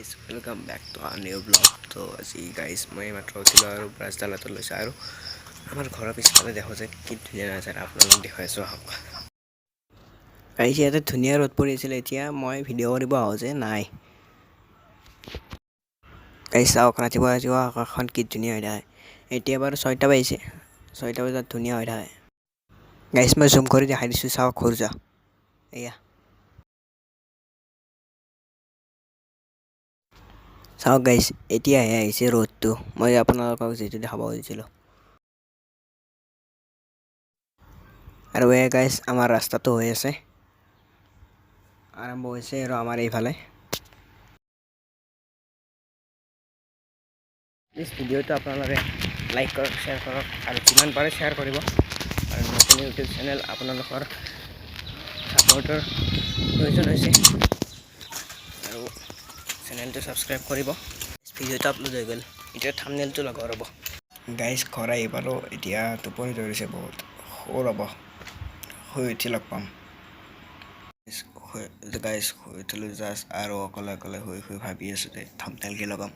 guys, welcome back to our new vlog. তো আজি guys মই মাত্ৰ উঠিলোঁ আৰু ব্ৰাছডালতো লৈছোঁ আৰু আমাৰ ঘৰৰ পিছফালে দেখো যে কি ধুনীয়া নাজাৰা আপোনালোক দেখুৱাইছোঁ আহক guys ইয়াতে ধুনীয়া ৰ'দ পৰি আছিল এতিয়া মই ভিডিঅ' কৰিব আহোঁ যে নাই guys চাওক ৰাতিপুৱা আকাশখন কি ধুনীয়া হৈ থাকে এতিয়া বাৰু 6টা বাজিছে 6টা বজাত ধুনীয়া হৈ থাকে guys মই জুম কৰি দেখাই দিছোঁ চাওক সূৰ্য এয়া চাওক গাইছ এতিয়াহে আহিছে ৰ'দটো মই আপোনালোকক যেটো দেখাব খুজিছিলোঁ আৰু গাইছ আমাৰ ৰাস্তাটো হৈ আছে আৰম্ভ হৈছে আৰু আমাৰ এইফালে প্লিজ ভিডিঅ'টো আপোনালোকে লাইক কৰক শ্বেয়াৰ কৰক আৰু যিমান পাৰে শ্বেয়াৰ কৰিব আৰু নতুন ইউটিউব চেনেল আপোনালোকৰ ছাপোৰ্টৰ প্ৰয়োজন হৈছে আৰু চেনেলটো ছাবস্ক্ৰাইব কৰিব ভিডিঅ'টো আপলোড হৈ গ'ল এতিয়া থাম্বনেইলটো লগাব ৰ'ব গাইছ ঘৰ আহি পালোঁ এতিয়া টোপনি ধৰিছে বহুত ৰ'ব শুই উঠি লগ পাম গাইছ শুই উঠিলোঁ জাষ্ট আৰু অকলে শুই ভাবি আছোঁ যে থাম্বনেইল কি লগাম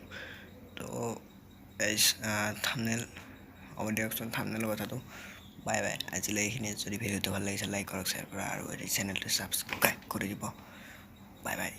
তো গাইছ থাম্বনেইল হ'ব দিয়কচোন থাম্বনেইলৰ কথাটো বাই বাই আজিলৈ এইখিনিয়ে যদি ভিডিঅ'টো ভাল লাগিছে লাইক কৰক শ্বেয়াৰ কৰক আৰু চেনেলটো ছাবস্ক্ৰাইব কৰি দিব বাই বাই